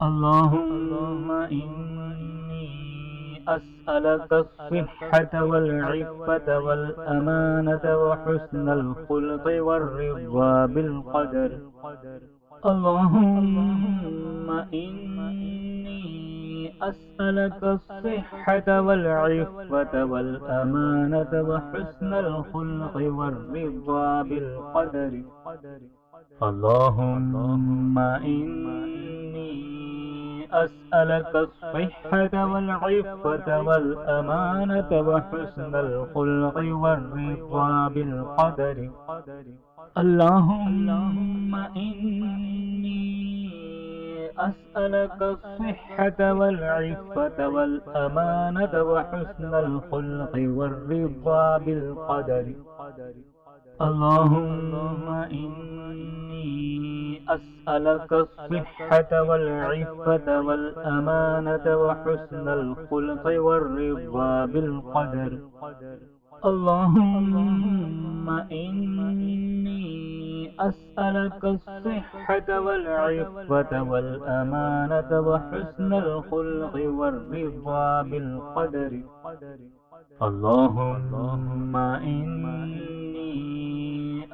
اللهم إني أسألك الصحة والعفة والأمانة وحسن الخلق والرضا بالقدر. اللهم إني أسألك الصحة والعفة والأمانة وحسن الخلق والرضا بالقدر. اللهم إني أسألك الصحة والعفة والأمانة وحسن الخلق والرضا بالقدر. اللهم إني أسألك الصحة والعفة والأمانة وحسن الخلق والرضا بالقدر. اللهم إني أسألك الصحة والعفة والأمانة وحسن الخلق والرضا بالقدر. اللهم إني أسألك الصحة والعفة والأمانة وحسن الخلق والرضا بالقدر. اللهم إني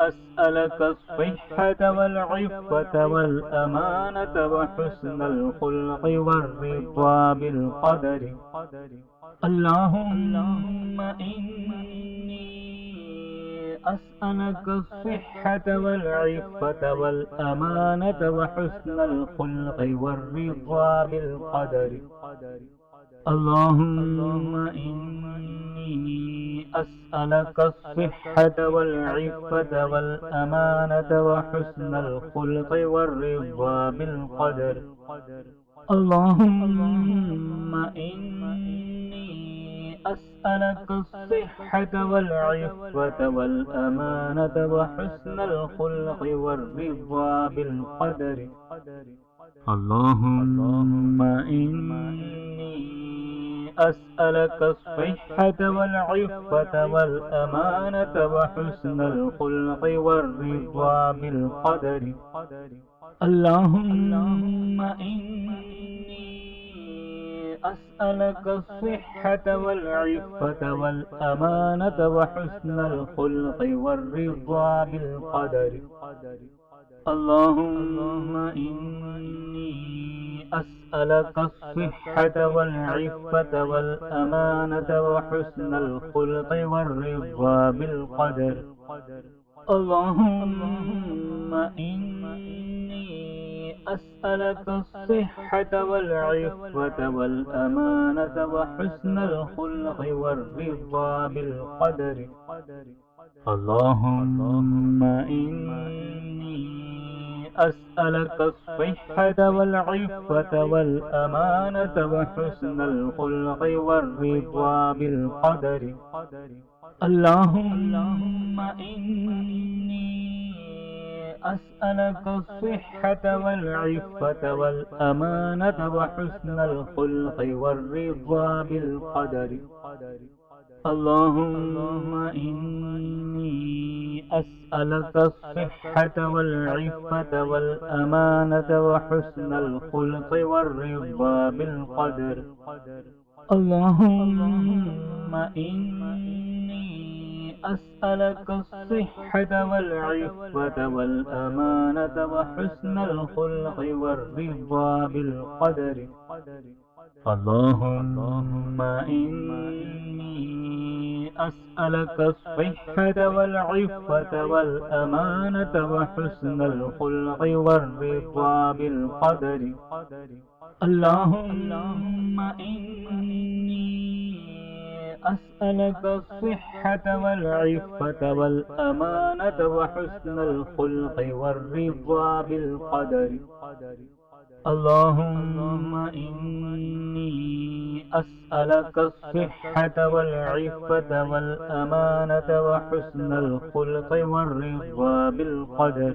أسألك الصحة والعفة والأمانة وحسن الخلق والرضا بالقدر. اللهم إني أسألك الصحة والعفة والأمانة وحسن الخلق والرضا بالقدر. اللهم إني أسألك الصحة والعفة والأمانة وحسن الخلق والرضا بالقدر. اللهم إني أسألك الصحة والعفة والأمانة وحسن الخلق والرضا بالقدر. اللهم إني أسألك الصحة والعفة والأمانة وحسن الخلق والرضا بالقدر. اللهم إني أسألك الصحة والعفة والأمانة وحسن الخلق والرضا بالقدر. اللهم إني أسألك الصحة والعفة والأمانة وحسن الخلق والرضا بالقدر. اللهم إني أسألك الصحة والعفة والأمانة وحسن الخلق والرضا بالقدر. اللهم إني أسألك الصحة والعفة والأمانة وحسن الخلق والرضا بالقدر. اللهم إني أسألك الصحة والعفة والأمانة وحسن الخلق والرضا بالقدر. اللهم إني أسألك الصحة والعفة والأمانة وحسن الخلق والرضا بالقدر. اللهم إني أسألك الصحة والعفة والأمانة وحسن الخلق والرضا بالقدر. اللهم إني أسألك الصحة والعفة والأمانة وحسن الخلق والرضا بالقدر. اللهم إني أسألك الصحة والعفة والأمانة وحسن الخلق والرضا بالقدر. اللهم إني أسألك الصحة والعفة والأمانة وحسن الخلق والرضا بالقدر.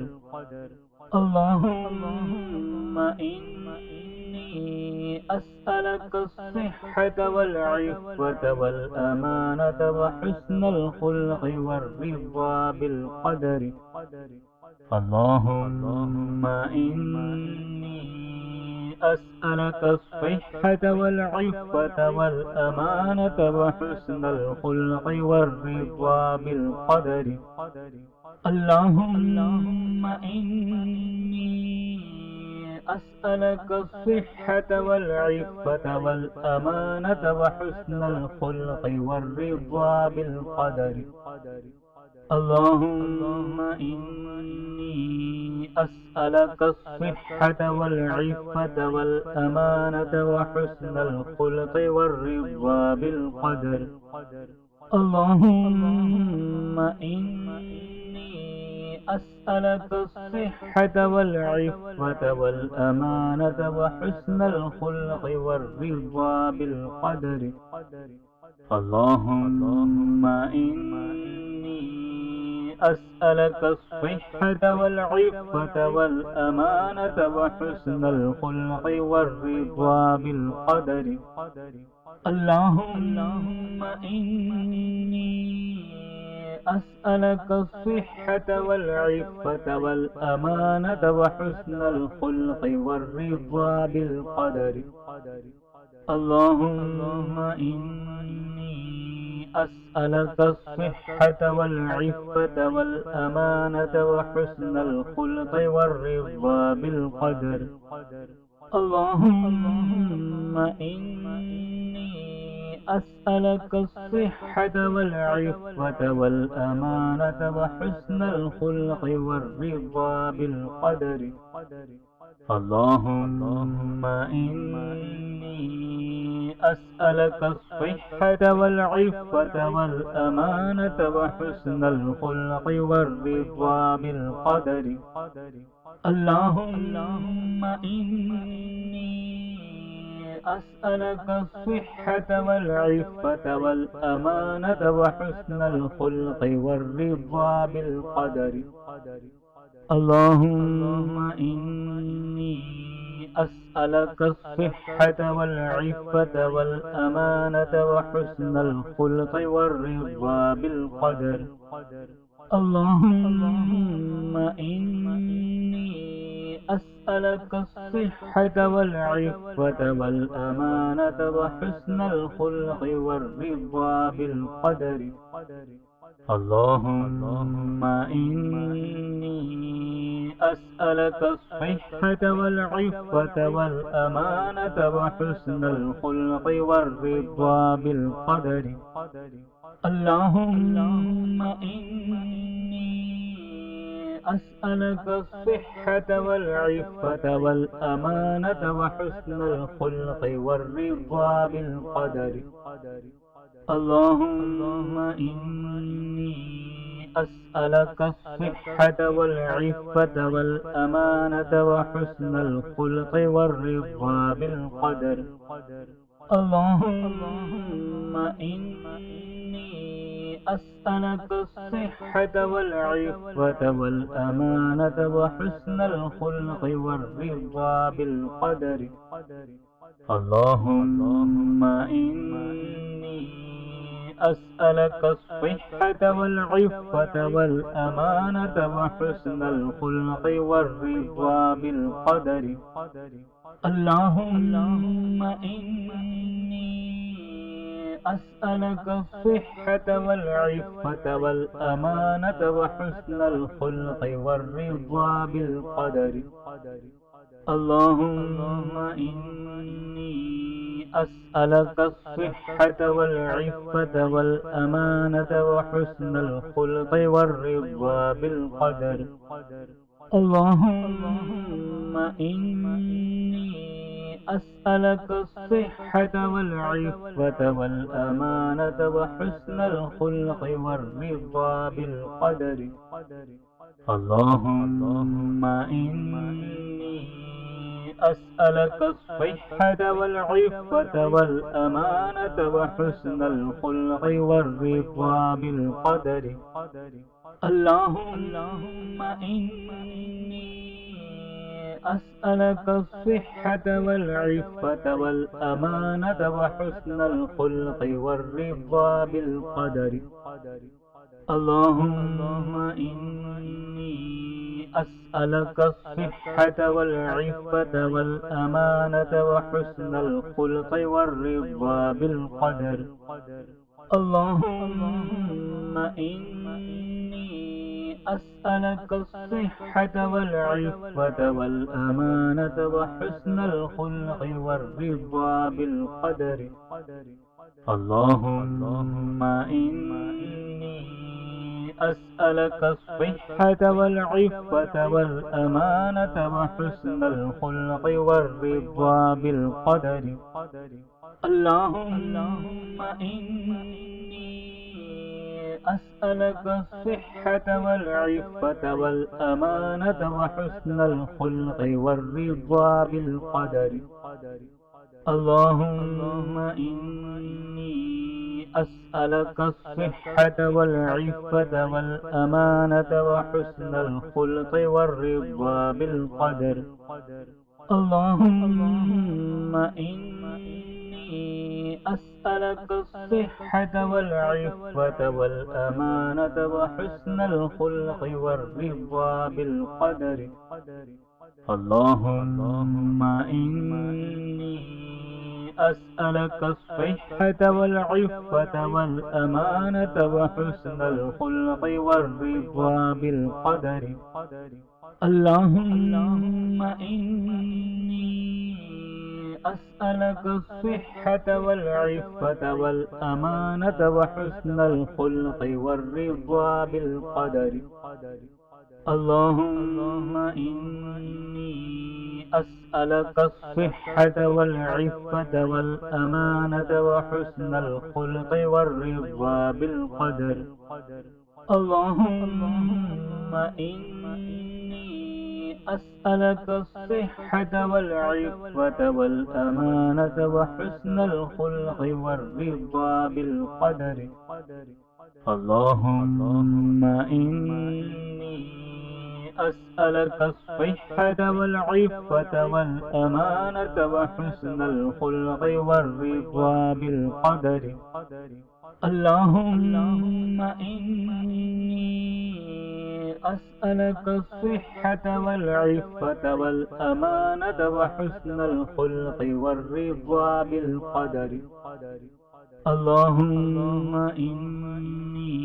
اللهم إني أسألك الصحة والعفة والأمانة وحسن الخلق والرضا بالقدر. اللهم إني أسألك الصحة والعفة والأمانة وحسن الخلق والرضا بالقدر. اللهم إني أسألك الصحة والعفة والأمانة وحسن الخلق والرضا بالقدر. اللهم إني أسألك الصحة والعفة والأمانة وحسن الخلق والرضا بالقدر. اللهم إني أسألك الصحة والعفة والأمانة وحسن الخلق والرضا بالقدر. اللهم إني أسألك الصحة والعفة والأمانة وحسن الخلق والرضا بالقدر. اللهم إني أسألك الصحة والعفة والأمانة وحسن الخلق والرضا بالقدر. اللهم إني أسألك الصحة والعفة والأمانة وحسن الخلق والرضا بالقدر. اللهم إني أسألك الصحة والعفة والأمانة وحسن الخلق والرضا بالقدر. اللهم إني أسألك الصحة والعفة والأمانة وحسن الخلق والرضا بالقدر. اللهم إني أسألك الصحة والعفة والأمانة وحسن الخلق والرضا بالقدر. اللهم إني أسألك الصحة والعفة والأمانة وحسن الخلق والرضا بالقدر. اللهم إني أسألك الصحة والعفة والأمانة وحسن الخلق والرضا بالقدر. اللهم إني أسألك الصحة والعفة والأمانة وحسن الخلق والرضا بالقدر. اللهم إني أسألك الصحة والعفة والأمانة وحسن الخلق والرضا بالقدر. اللهم إني أسألك الصحة والعفة والأمانة وحسن الخلق والرضا بالقدر. اللهم إني أسألك الصحة والعفة والأمانة وحسن الخلق والرضا بالقدر. اللهم إني أسألك الصحة والعفة والأمانة وحسن الخلق والرضا بالقدر. اللهم إني أسألك الصحة والعفة والأمانة وحسن الخلق والرضا بالقدر. اللهم إني أسألك الصحة والعفة والأمانة وحسن الخلق والرضا بالقدر. اللهم إني أسألك الصحة والعفة والأمانة وحسن الخلق والرضا بالقدر. اللهم إني أسألك الصحة والعفة والأمانة وحسن الخلق والرضا بالقدر. اللهم إني أسألك الصحة والعفة والأمانة وحسن الخلق والرضا بالقدر. اللهم إني أسألك الصحة والعفة والأمانة وحسن الخلق والرضا بالقدر. اللهم إني أسألك الصحة والعفة والأمانة وحسن الخلق والرضا بالقدر. اللهم إني أسألك الصحة والعفة والأمانة وحسن الخلق والرضا بالقدر. اللهم إني أسألك الصحة والعفة والأمانة وحسن الخلق والرضا بالقدر. اللهم إني أسألك الصحة والعفة والأمانة وحسن الخلق والرضا بالقدر. اللهم إني أسألك الصحة والعفة والأمانة وحسن الخلق والرضا بالقدر. اللهم إني أسألك الصحة والعفة والأمانة وحسن الخلق والرضا بالقدر. اللهم إني أسألك الصحة والعفة والأمانة وحسن الخلق والرضا بالقدر. اللهم إني أسألك الصحة والعفة والأمانة وحسن الخلق والرضا بالقدر. اللهم إني أسألك الصحة والعفة والأمانة وحسن الخلق والرضا بالقدر. اللهم إني أسألك الصحة والعفة والأمانة وحسن الخلق والرضا بالقدر. اللهم إني أسألك الصحة والعفة والأمانة وحسن الخلق والرضا بالقدر. اللهم إني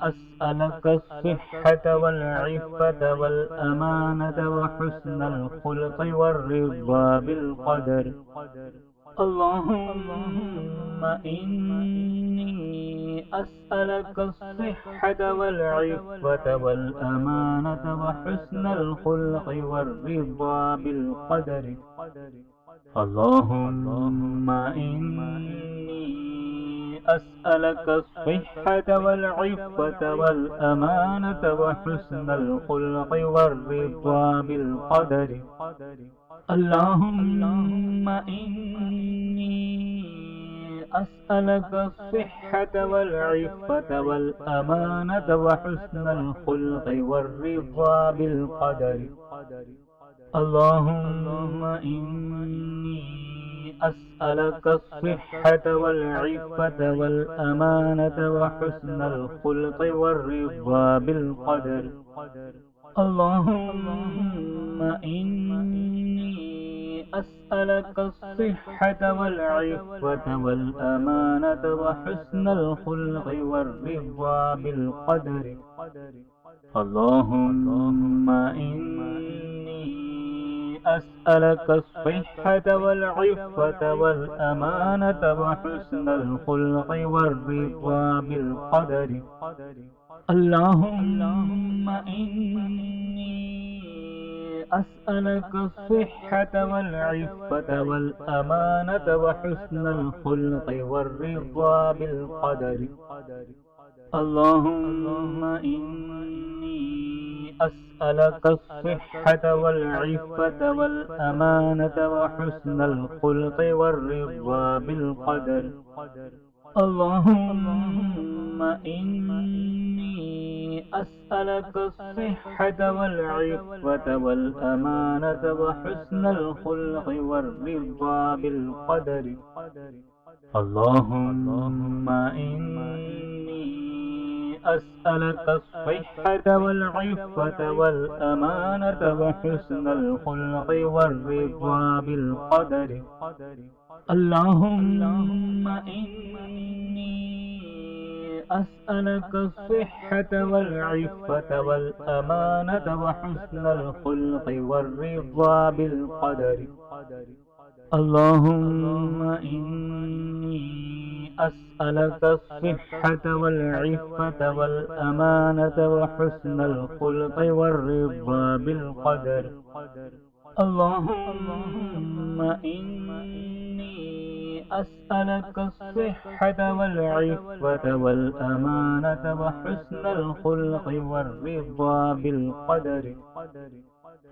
أسألك الصحة والعفة والأمانة وحسن الخلق والرضا بالقدر. اللهم إني أسألك الصحة والعفة والأمانة وحسن الخلق والرضا بالقدر. اللهم إني أسألك الصحة والعفة والأمانة وحسن الخلق والرضا بالقدر. اللهم إني أسألك الصحة والعفة والأمانة وحسن الخلق والرضا بالقدر. اللهم إني أسألك الصحة والعفة والأمانة وحسن الخلق والرضا بالقدر. اللهم إني أسألك الصحة والعفة والأمانة وحسن الخلق والرضا بالقدر. اللهم إني أسألك الصحة والعفة والأمانة وحسن الخلق والرضا بالقدر. اللهم إني أسألك الصحة والعفة والأمانة وحسن الخلق والرضا بالقدر. اللهم إني أسألك الصحة والعفة والأمانة وحسن الخلق والرضا بالقدر. اللهم إني أسألك الصحة والعفة والأمانة وحسن الخلق والرضا بالقدر. اللهم إني أسألك الصحة والعفة والأمانة وحسن الخلق والرضا بالقدر. اللهم إني أسألك الصحة والعفة والأمانة وحسن الخلق والرضا بالقدر. اللهم إني أسألك الصحة والعفة والأمانة وحسن الخلق والرضا بالقدر. اللهم إني أسألك الصحة والعفة والأمانة وحسن الخلق والرضا بالقدر.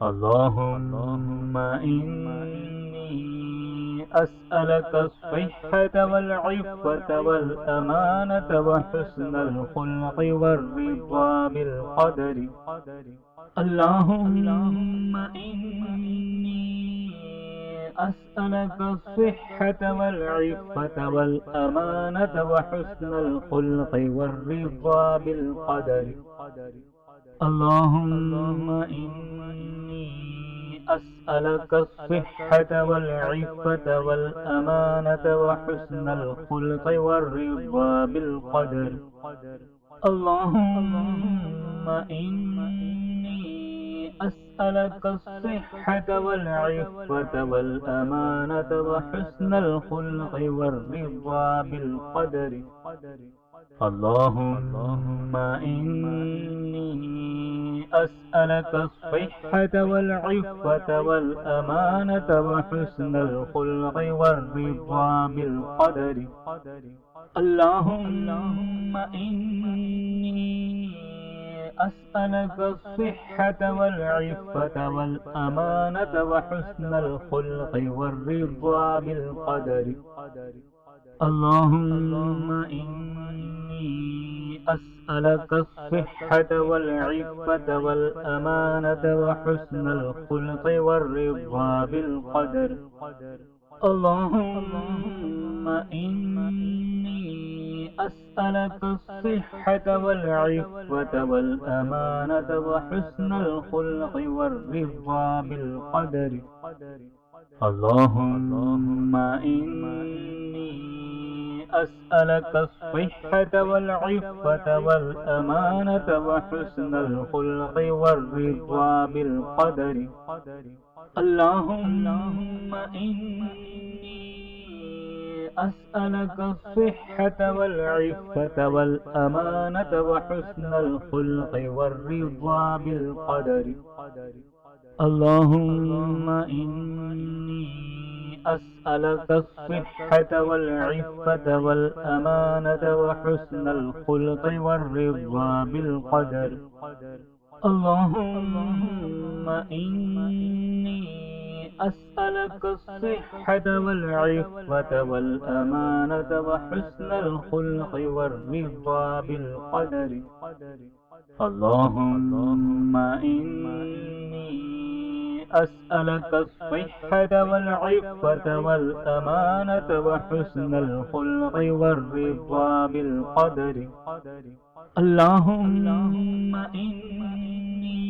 اللهم إني أسألك الصحة والعفة والأمانة وحسن الخلق والرضا بالقدر. اللهم إني أسألك الصحة والعفة والأمانة وحسن الخلق والرضا بالقدر. اللهم إني أسألك الصحة والعفة والأمانة وحسن الخلق والرضا بالقدر. اللهم إني أسألك الصحة والعفة والأمانة وحسن الخلق والرضا بالقدر. اللهم إني أسألك الصحة والعفة والأمانة وحسن الخلق والرضا بالقدر. اللهم إني أسألك الصحة والعفة والأمانة وحسن الخلق والرضا بالقدر. اللهم إني أسألك الصحة والعفة والأمانة وحسن الخلق والرضا بالقدر. اللهم إني أسألك الصحة والعفة والأمانة وحسن الخلق والرضا بالقدر. اللهم إني أسألك الصحة والعفة والأمانة وحسن الخلق والرضا بالقدر. اللهم إني أسألك الصحة والعفة والأمانة وحسن الخلق والرضا بالقدر. اللهم إني أسألك الصحة والعفة والأمانة وحسن الخلق والرضا بالقدر. اللهم إني أسألك الصحة والعفة والأمانة وحسن الخلق والرضا بالقدر. اللهم إني أسألك الصحة والعفة والأمانة وحسن الخلق والرضا بالقدر. اللهم إني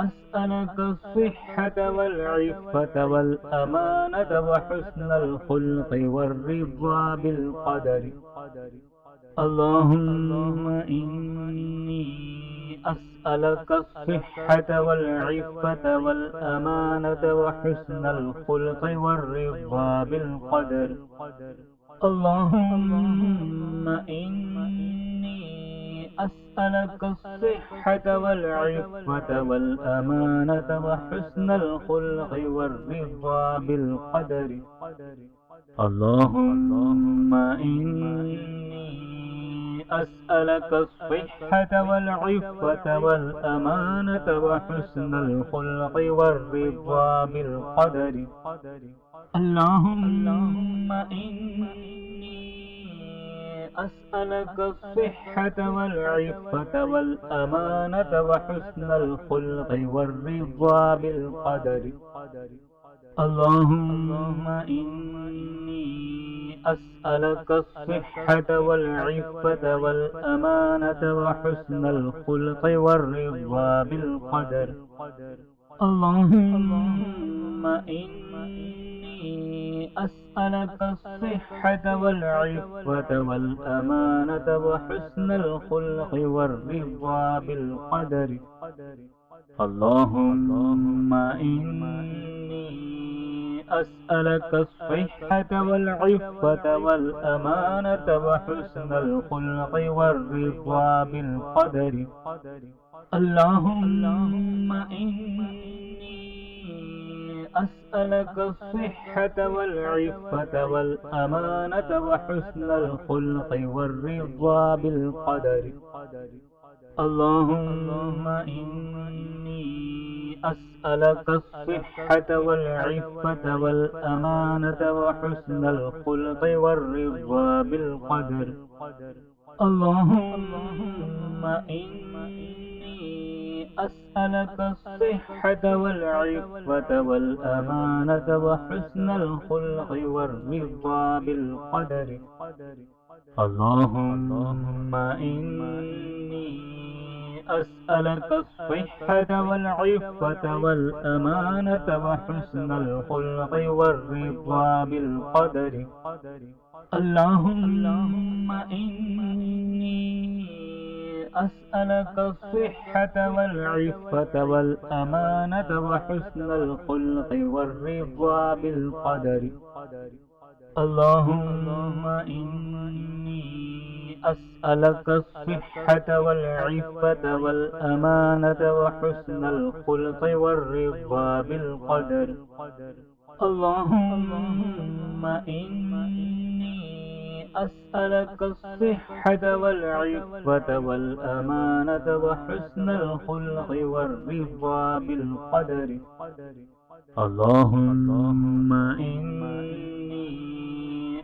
أسألك الصحة والعفة والأمانة وحسن الخلق والرضا بالقدر. اللهم إني أسألك الصحة والعفة والأمانة وحسن الخلق والرضا بالقدر. اللهم إني أسألك الصحة والعفة والأمانة وحسن الخلق والرضا بالقدر. اللهم إني أسألك الصحة والعفة والأمانة وحسن الخلق والرضا بالقدر. اللهم إني أسألك الصحة والعفة والأمانة وحسن الخلق والرضا بالقدر. اللهم إني أسألك الصحة والعفة والأمانة وحسن الخلق والرضا بالقدر. اللهم إني أسألك الصحة والعفة والأمانة وحسن الخلق والرضا بالقدر. اللهم إني أسألك الصحة والعفة والأمانة وحسن الخلق والرضا بالقدر. اللهم إني أسألك الصحة والعفة والأمانة وحسن الخلق والرضا بالقدر. اللهم إني أسألك الصحة والعفة والأمانة وحسن الخلق والرضا بالقدر. اللهم إني أسألك الصحة والعفة والأمانة وحسن الخلق والرضا بالقدر. اللهم إني أسألك الصحة والعفة والأمانة وحسن الخلق والرضا بالقدر. اللهم إني أسألك الصحة والعفة والأمانة وحسن الخلق والرضا بالقدر. اللهم إني أسألك الصحة والعفة والأمانة وحسن الخلق والرضا بالقدر. اللهم إني أسألك الصحة والعفة والأمانة وحسن الخلق والرضا بالقدر. اللهم إني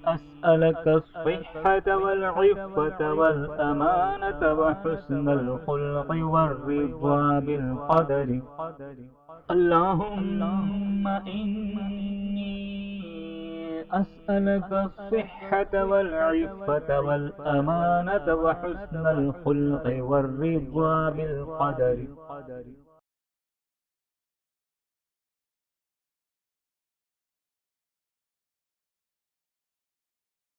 أسألك الصحة والعفة والأمانة وحسن الخلق والرضا بالقدر. اللهم إني أسألك الصحة والعفة والأمانة وحسن الخلق والرضا بالقدر.